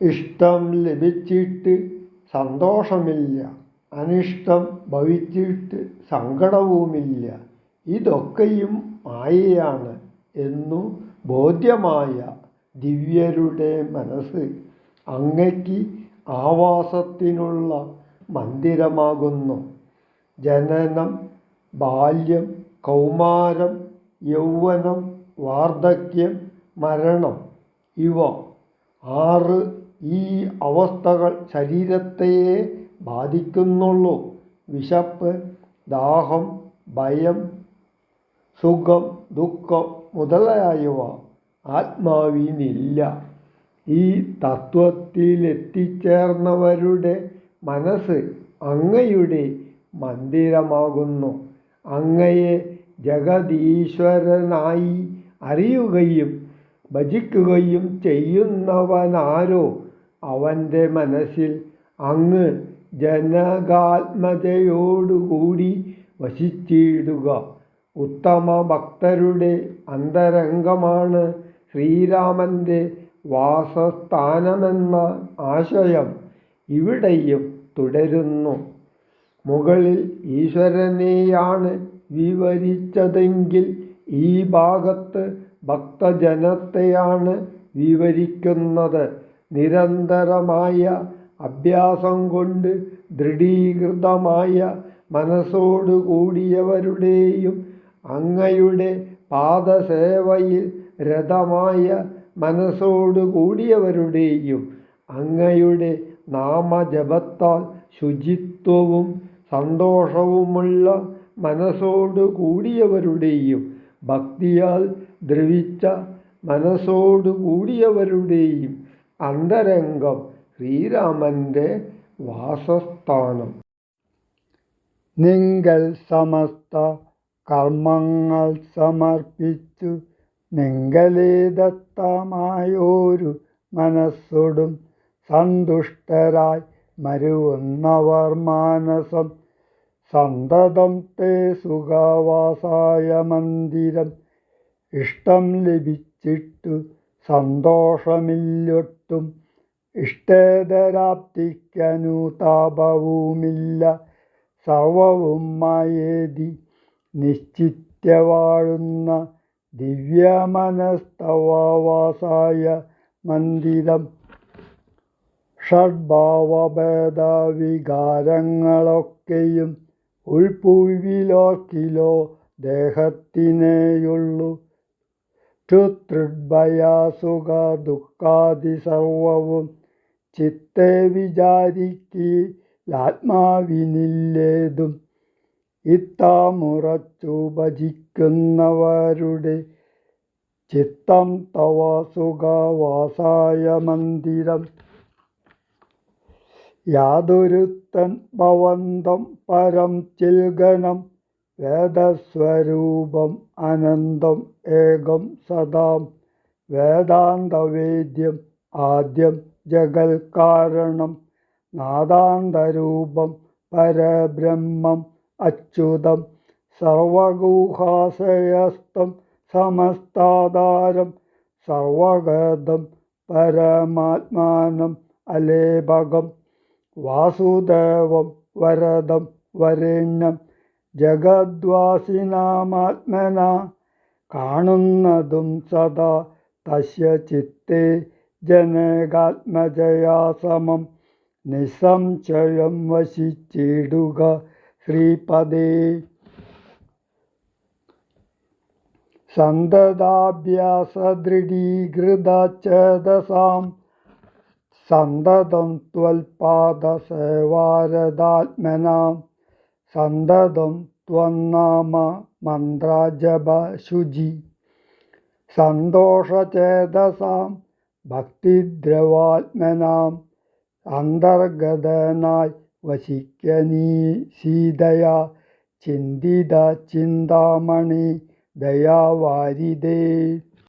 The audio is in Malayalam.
ഇഷ്ടം ലഭിച്ചിട്ട് സന്തോഷമില്ല, അനിഷ്ടം ഭവിച്ചിട്ട് സങ്കടവുമില്ല. ഇതൊക്കെയും മായയാണ് എന്നു ബോധ്യമായ ദിവ്യരുടെ മനസ്സ് അങ്ങയ്ക്ക് ആവാസത്തിനുള്ള മന്ദിരമാകുന്നു. ജനനം, ബാല്യം, കൗമാരം, യൗവനം, വാർദ്ധക്യം, മരണം ഇവ 6 ഈ അവസ്ഥകൾ ശരീരത്തെയേ ബാധിക്കുന്നുള്ളൂ. വിശപ്പ്, ദാഹം, ഭയം, സുഖം, ദുഃഖം മുതലായവ ആത്മാവിനില്ല. ഈ തത്വത്തിലെത്തിച്ചേർന്നവരുടെ മനസ്സ് അങ്ങയുടെ മന്ദിരമാകുന്നു. അങ്ങയെ ജഗദീശ്വരനായി അറിയുകയും ഭജിക്കുകയും ചെയ്യുന്നവനാരോ അവൻ്റെ മനസ്സിൽ അങ്ങ് ജനകാത്മജയോടുകൂടി വസിച്ചിടുക. ഉത്തമ ഭക്തരുടെ അന്തരംഗമാണ് ശ്രീരാമൻ്റെ വാസസ്ഥാനമെന്ന ആശയം ഇവിടെയും തുടരുന്നു. മുകളിൽ ഈശ്വരനെയാണ് വിവരിച്ചതെങ്കിൽ ഈ ഭാഗത്ത് ഭക്തജനത്തെയാണ് വിവരിക്കുന്നത്. നിരന്തരമായ അഭ്യാസം കൊണ്ട് ദൃഢീകൃതമായ മനസ്സോടു കൂടിയവരുടെയും അങ്ങയുടെ പാദസേവയിൽ രതമായ മനസ്സോടു കൂടിയവരുടെയും അങ്ങയുടെ നാമജപത്താൽ ശുചിത്വവും സന്തോഷവുമുള്ള മനസ്സോടു കൂടിയവരുടെയും ഭക്തിയാൽ ദ്രവിച്ച മനസ്സോടു കൂടിയവരുടെയും അന്തരംഗം ശ്രീരാമൻ്റെ വാസസ്ഥാനം. നിങ്ങൾ സമസ്ത കർമ്മങ്ങൾ സമർപ്പിച്ചു നിങ്കലേദത്തമായൊരു മനസ്സോടും സന്തുഷ്ടരായി മരുവുന്നവർ മാനസം സന്തതം തേ സുഖവാസായ മന്ദിരം. ഇഷ്ടം ലഭിച്ചിട്ടു സന്തോഷമില്ലൊട്ടും, ഇഷ്ടേതരാപ്തിക്കനുതാപവുമില്ല. സർവവും മായേതി നിശ്ചിത്യവാഴുന്ന ദിവ്യമനസ്തവവാസായ മന്ദിരം. ഷഡ്ഭാവഭേദവികാരങ്ങളൊക്കെയും ഉൾപ്പുവിലോർക്കിലോ ദേഹത്തിനേയുള്ളു. ക്ഷുതൃഭയസുഖ ദുഃഖാദി സർവവും ചിത്തെ വിചാരിക്കലാത്മാവിനില്ലേതും. ഇത്തമുറച്ചു ഭജിക്കുന്നവരുടെ ചിത്തം തവ സുഖവാസായ മന്ദിരം. യാതൊരുത്തൻ ഭവന്തം പരം ചിൽഗനം വേദസ്വരൂപം അനന്തം ഏകം സദാം. വേദാന്തവേദ്യം ആദ്യം ജഗൽക്കാരണം നാദാന്തരൂപം പരബ്രഹ്മം അച്യുതം. സർവഗുഹാശയസ്ഥം സമസ്താധാരം സർവഗതം പരമാത്മാനം അലേപകം. വാസുദേവം വരദം വരേണ്യം ജഗദ്വാസിനാമാത്മനാ കാണുന്നതും സദാ തസ്യ ചിത്തേ ജനകാത്മജയാ സമം. നിസ്സംശയം വസിച്ചിടുക ശ്രീപദേ. സന്തതാഭ്യാസദൃഢീകൃതചേതസാം സന്തതം ത്വൽപാദസേവാരതാത്മനാം. സന്തതം ത്വന്നാമ മന്ത്രജപശുചി. സന്തോഷചേതസാം ഭക്തിദ്രവാത്മനാം. അന്തർഗതനായി വസിക്കനീ സീതയാ ചിന്തിത ചിന്താമണി ദയാവാരിതേ.